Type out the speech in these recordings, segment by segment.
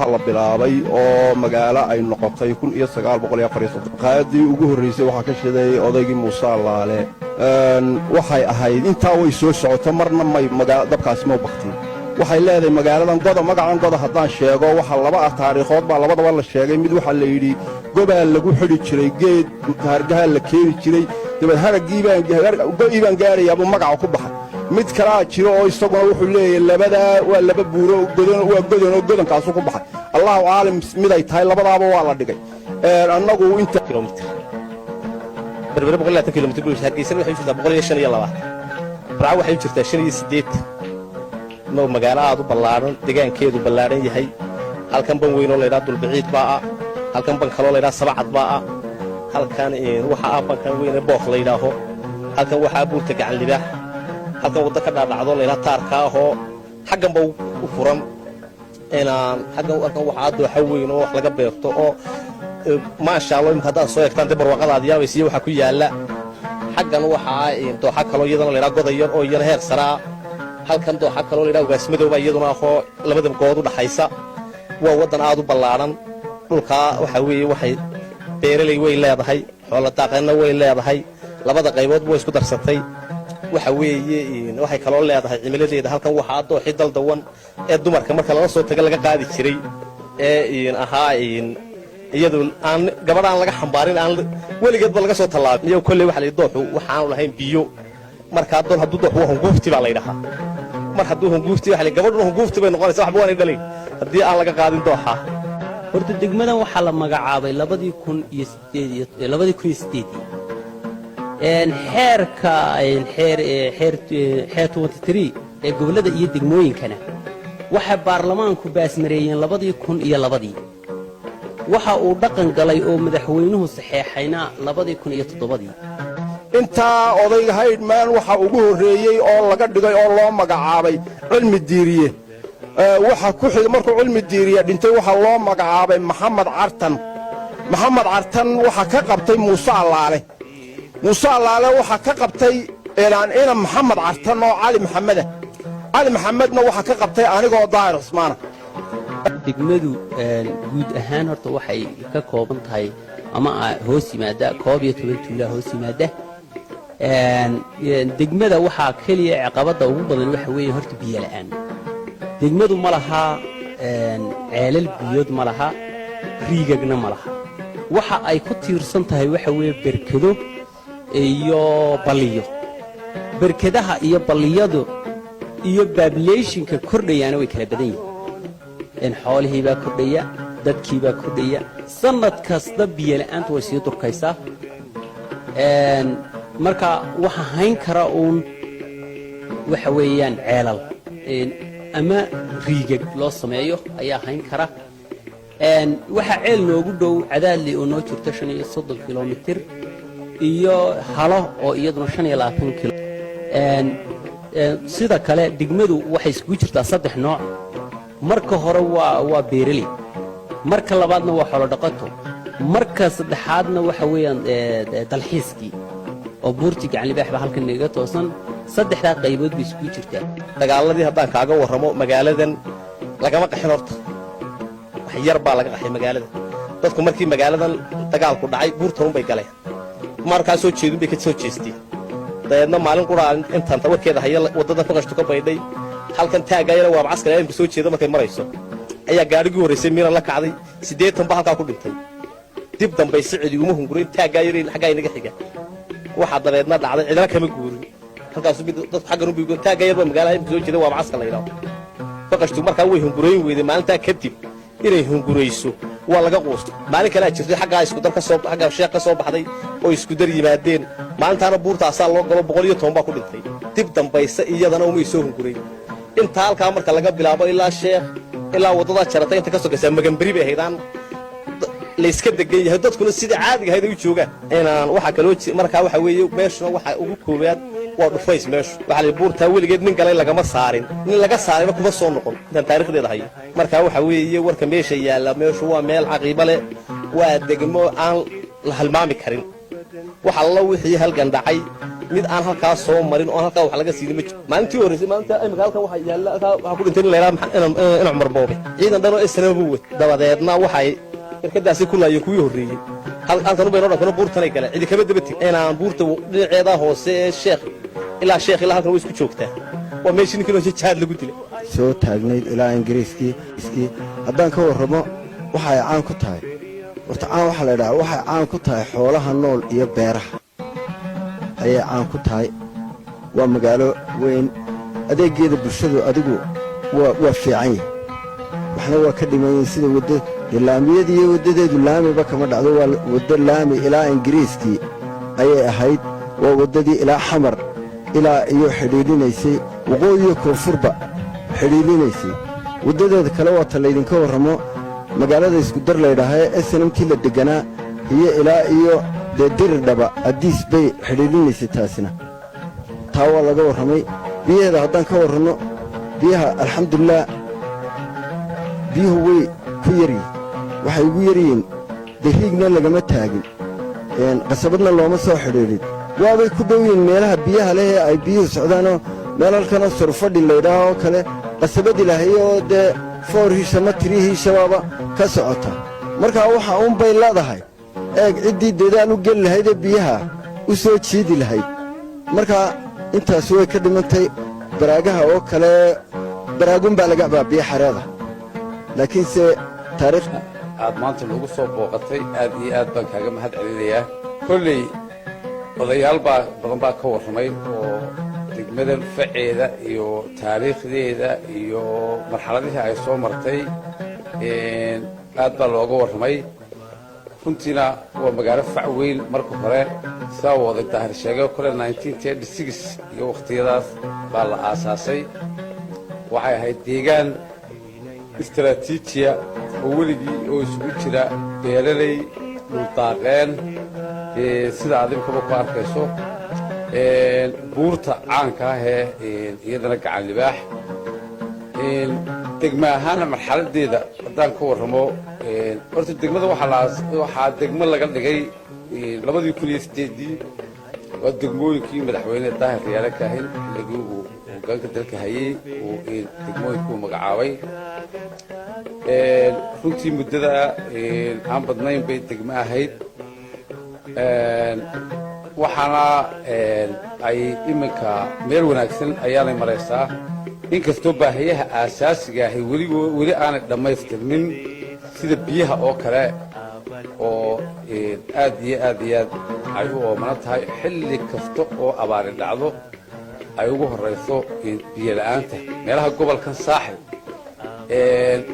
waxa la bilaabay oo magaalo ay noqotay 1940 qaadii ugu horeysay waxa ka shiday odaygii Muuse Allaale waxay ahayd intaa way soo socoto marna may dabkaas ma baqtin waxay leedahay magaaladan goda magacan goda haddaan sheego waxa laba taariikhood baa labadaba la sheegay mid waxa la yiri gobol lagu xidhi jiray geed hargaha la keeni jiray dibad haragii baan gaaraya abu magaca ku baxay mid kala jiro oo isaguna wuxuu leeyahay labada waa laba buuro godankaas ku baxay Allahu aalim mid ay tahay labadaaba waa la dhigay annagu inta kilomitir berbera 100 kilomitir hargeysa waxay jirtaa 125 barca waxay jirtaa 58 noo magaalo aad u ballaaran deegaankeedu ballaaran yahay halkan ban weyn oo la yiraahdo dulbiciid baa halkan ban kale oo la yiraahdo sabacad baa halkan waxa bankan weyn ee booq la yiraahdo halkan waxa buurta gacan libaax halkan wada ka dhaadhacdo la yiraahdo taarka oo xaggan baa u furan xaggan waxa dooxa weyn oo wax laga beerto oo ma sha Allah imka hadaan soo eegtaan barwaaqadaad yaabaysiyo waxa ku yaala xaggan waxa dooxa kale oo iyadana la yiraahdo godayar oo iyana heer saraa halkan dooxa kale oo la yiraahdo gaasmadooba iyaduna oo labada good u dhaxaysa waa wadan aad u ballaaran dhulka waxa weeye waxay beeralay way leedahay xoolo daaqayna way leedahay labada qaybood way isku darsatay waxa weeye waxay kale oo leedahay cimiladeeda halkan waxa dooxi daldawan ee dumarka marka laga soo tago laga qaadi jiray ee ahaa iyadu aan gabadhaan laga xambaarin aan weligeedba laga soo tallaabin iyo kulli waxa la dooxu waxaan lahayn biyo marka doon hadduu dooxu waa hunguufti baa la yiraahdaa mar hadduu hunguufti waxa la gabadhu hunguufti bay noqonaysaa waxba waan dhalay haddii aan laga qaadin dooxa horta degmadan waxaa la magacaabay 2008 xeerka xeer 23 ee gobolada iyo degmooyinkana waxa baarlamaanku baasmareeyeen 2002 waxa uu dhaqan galay oo madaxweynuhu saxeexayna 2007 inta odayga Haydman waxa ugu horeeyay oo laga dhigay oo loo magacaabay cilmi diiriye waxa ku xigay markuu cilmi diiriye dhintay waxa loo magacaabay Maxamed Cartan waxa ka qabtay Muuse Allaale waxa ka qabtay ina Maxamed Cartan oo Ali Maxamedna waxa ka qabtay anigoo Daahir Usmaan degmadu guud ahaan horta waxay ka kooban tahay ama hoos yimaada 12 tuulo hoos yimaada degmada waxa kaliya caqabada ugu badan waxa weeye horta biyo la'aan degmadu ma laha ceelal biyood ma laha riigagna ma laha waxa ay ku tiirsan tahay waxa weeye berkado iyo baliyo berkadaha iyo baliyadu iyo populationka kordhayana way kala badan yihiin xoolihii baa kordhaya dadkii baa kordhaya sanad kasta biyo la'aantu way sii durkaysaa marka waxa hayn kara waxa weeyaan ceelal ama riigag loo sameeyo ayaa hayn kara waxa ceel noogu dhow Cadaadli oo noo jirta 35 kilomitir iyo halo oo iyaduna 25 kilo sida kale degmadu waxay isku jirtaa saddex nooc marka hore waa beeraley marka labaadna waa xoolo dhaqato marka saddexaadna waxa weeyaan dalxiiskii oo buurti gacan libaax ba halkan naga toosan saddexda qaybood bay isku jirtaa dagaaladii haddaan kaaga warramo magaaladan lagama qaxin horta wax yar baa laga qaxay magaalada dadku markii magaaladan dagaalku dhacay buurtan bay galeen markaa soo jeedin bay ka soo jeesteen dayadna maalin quraan intaan tawarkeeda haya wadada faqashtu ka baydhay halkan taagayna waa askar ay soo jeedo markay marayso ayaa gaarigii horeysay miira la kacday 80 ba halka ku dhintay dib dambe sicidi uma hungurin taagayeen xagaa inaga xiga waxa dabeedna dhacday cidina kama guurin halkaas mid dad xaggan u biigo taagayaba magaalada soo jeedo waa askar la yiraahdo faqashtu markaa way hungurayn weeday maalinta kadib inay hungurayso waa laga quusto maalin kale jirtay xagga isku dar ka soo xagga sheekh ka soo baxday oo isku dar yimaadeen maalintaana buurtaas loo galo 110 ba ku dhintay dib dambaysa iyadana uma soo hungurayn inta halka marka laga bilaabo ilaa sheekh ilaa wadada jaratay inta ka soo gasay maganbari bay haydaan la iska degan yahay dadkuna sida caadiga ahayd u joogaan inaan waxa kale marka waxa weeye meeshuna waxa ugu koobaad waa dhufays meeshu waxa la buurta weligeed nin galay lagama saarin nin laga saarayba kuma soo noqon inta taariikhdeeda hayo marka waxa weeye warka meesha yaala meeshu waa meel caqiibo leh waa degmo aan la halmaami karin waxa la wixii halgan dhacay mid aan halkaas soo marin oo halkaa wax laga siinin ma jiro maalintii horreysay maalinta imika halkan waxa yaalla waxa ku dhintay in la yiraahdo in Cumar Boobe ciidan dhan oo isnabu wad dabadeedna waxay shirkadaasi ku laayeen kuwii horreeyay halkan u bayno dhaqano buurtanay kale cidi kama daba tig inaan buurta dhinaceeda hoose sheekh ilaa halkan way isku joogtaa waa meeshii ninkii loo jaad lagu dilay soo taagnayd ilaa ingiriiskii haddaan ka warramo waxay caan ku tahay horta caan waxa la yidhaha waxay caan ku tahay xoolaha nool iyo beeraha ayay caan ku tahay waa magaalo weyn adeeggeeda bulshadu adigu waa fiican yahay waxna waa ka dhiman yihiin sida wadda laamiyada iyo waddadeedu laamiba kama dhacdo waa waddo laami ilaa ingiriiskii ayay ahayd waa waddadii ilaa xamar ilaa iyo xidhiidhinaysay waqooyi iyo koonfurba xidhiidhinaysay waddadeeda kale waa ta laydinka warramo magaalada iskudar laydhaahee snmkii la degganaa iyo ilaa iyo dee dirirdhaba addiis bay xidhiidhinaysay taasina taa waa laga warramay biyaheeda haddaan ka warranno biyaha alxamdulilah biyuhu way ku yaryihin waxay ugu yaryihiin dee riigna lagama taagin qasabadna looma soo xidhiidhin waabay ku dhow yihiin meelaha biyaha leh ee ay biyuhu socdaanoo meel halkanoo surfadhi laydhaah oo kale qasabad ilaahay oo dee foorhiisha ma tirihiishabaaba ka socota markaa waxa uunbay leedahay eeg ciddii dadaal u geli lahaydee biyaha u soo jiidi lahayd markaa intaas way ka dhimantay baraagaha oo kale baraagunbaa laga baabiye xareeda laakiinse taariikh aad maanta nagu soo booqatay aad iyo aad baan kaaga mahad celinayaa kolley odayaal badan baa ka warramay oo degmadan faceeda iyo taariikhdeeda iyo marxaladihii ay soo martay aad baa looga warramay runtiina waa magaalo fac weyn marka hore saa wada daahir sheegay kole 1936 iyo wakhtiyadaas baa la aasaasay waxay ahayd deegaan istaraatiijiya oo weligii oo isugu jira beelaley dhuldaaqeen sida adinkaba ku arkayso buurta caanka ahee iyadana gacan libaax degma ahaana marxaladeeda haddaan ka warramo horta degmada waxaa degmo laga dhigay 2008 waa degmooyinkii madaxweyne daahir riyaale kaahin xilligii uu hoggaanka dalka hayey uu degmooyinkuu magacaabay runtii muddada aan badnayn bay degmo ahayd waxaana ay iminka meel wanaagsan ayaanay maraysaa inkastoo baahiyaha aasaasiga ahay weli aanay dhammaystirmin sida biyaha oo kale oo aad iyo aad ay u oomana tahay xilli kasta oo abaari dhacdo ay ugu horrayso biyo la'aanta meelaha gobolkan saaxil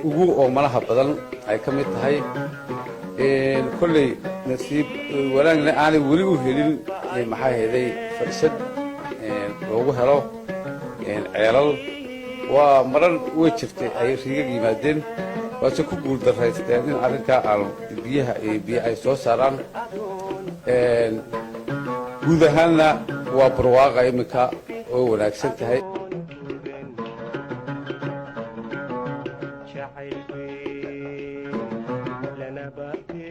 ugu oomanaha badan ay ka mid tahay kolley nasiib wanaagna aanay weli u helin maxaa heeday fursad loogu helo ceelal waa marar way jirtay ay riigag yimaadeen waase ku guuldarraysteen in arrinkaa aanu biyaha ay soo saaraan guud ahaanna waa barwaaqa iminka oo wanaagsan tahay لنا باقي